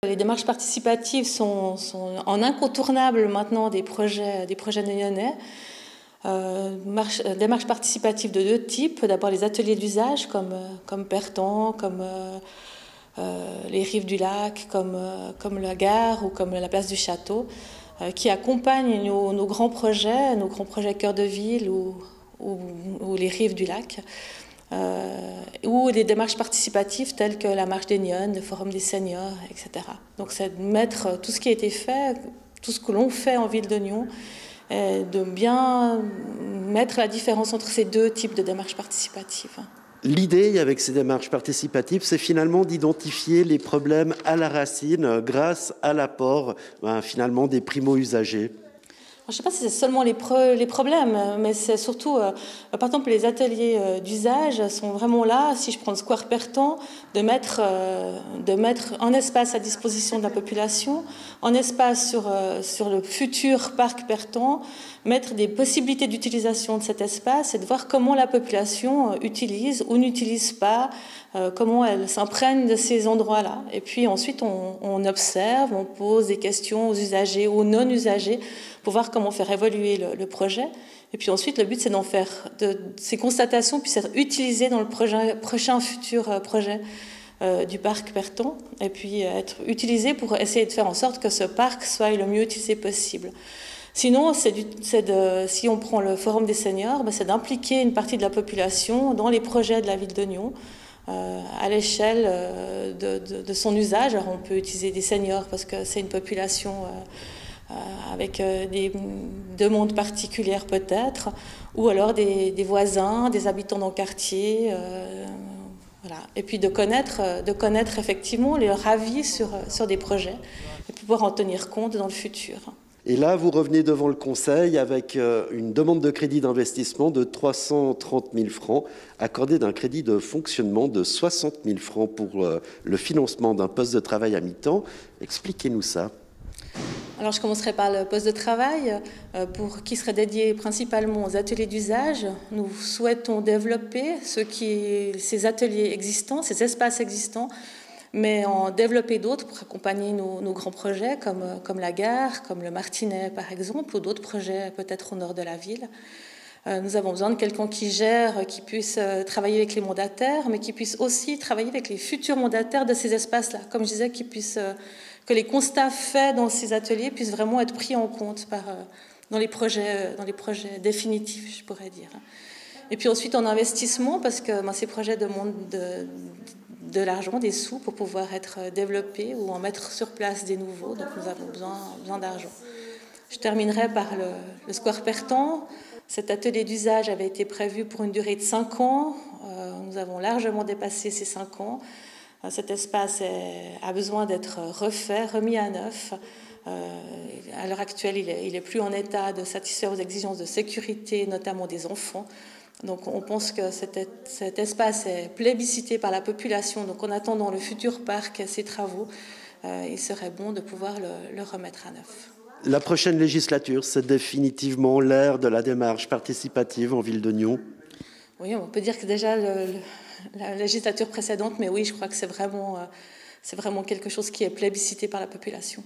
Les démarches participatives sont en incontournable maintenant des projets nyonnais. Démarches participatives de deux types. D'abord les ateliers d'usage comme Pertan, comme les rives du lac, comme la gare ou comme la place du château, qui accompagnent nos grands projets cœur de ville ou les rives du lac. Ou des démarches participatives telles que la marche des Nyonnes, le forum des seniors, etc. Donc c'est de mettre tout ce qui a été fait, tout ce que l'on fait en ville de Nyon, et de bien mettre la différence entre ces deux types de démarches participatives. L'idée avec ces démarches participatives, c'est finalement d'identifier les problèmes à la racine grâce à l'apport finalement des primo-usagers. Je ne sais pas si c'est seulement les problèmes, mais c'est surtout, par exemple, les ateliers d'usage sont vraiment là, si je prends le square Pertan, de mettre un espace à disposition de la population, un espace sur le futur parc Pertan, mettre des possibilités d'utilisation de cet espace et de voir comment la population utilise ou n'utilise pas, comment elle s'imprègne de ces endroits-là. Et puis ensuite, on observe, on pose des questions aux usagers, aux non-usagers, pour voir comment faire évoluer le projet. Et puis ensuite, le but, c'est d'en faire, ces constatations puissent être utilisées dans le prochain futur projet du parc Pertan, et puis être utilisées pour essayer de faire en sorte que ce parc soit le mieux utilisé possible. Sinon, si on prend le Forum des seniors, c'est d'impliquer une partie de la population dans les projets de la ville de Nyon, à l'échelle de son usage. Alors on peut utiliser des seniors parce que c'est une population avec des demandes particulières peut-être, ou alors des voisins, des habitants dans le quartier, voilà. Et puis de connaître effectivement leur avis sur des projets et pouvoir en tenir compte dans le futur. Et là, vous revenez devant le Conseil avec une demande de crédit d'investissement de 330 000 francs, accordée d'un crédit de fonctionnement de 60 000 francs pour le financement d'un poste de travail à mi-temps. Expliquez-nous ça. Alors je commencerai par le poste de travail qui serait dédié principalement aux ateliers d'usage. Nous souhaitons développer ces ateliers existants, ces espaces existants, mais en développer d'autres pour accompagner nos grands projets comme la gare, comme le Martinet par exemple, ou d'autres projets peut-être au nord de la ville. Nous avons besoin de quelqu'un qui gère, qui puisse travailler avec les mandataires, mais qui puisse aussi travailler avec les futurs mandataires de ces espaces-là. Comme je disais, que les constats faits dans ces ateliers puissent vraiment être pris en compte dans les projets définitifs, je pourrais dire. Et puis ensuite en investissement, parce que ces projets demandent de l'argent, des sous pour pouvoir être développés ou en mettre sur place des nouveaux. Donc nous avons besoin d'argent. Je terminerai par le Square Pertan. Cet atelier d'usage avait été prévu pour une durée de 5 ans. Nous avons largement dépassé ces 5 ans. Cet espace a besoin d'être refait, remis à neuf. À l'heure actuelle, il est plus en état de satisfaire aux exigences de sécurité, notamment des enfants. Donc on pense que cet espace est plébiscité par la population. Donc en attendant le futur parc et ses travaux, il serait bon de pouvoir le remettre à neuf. La prochaine législature, c'est définitivement l'ère de la démarche participative en ville de Nyon. Oui, on peut dire que déjà la législature précédente, mais oui, je crois que c'est vraiment quelque chose qui est plébiscité par la population.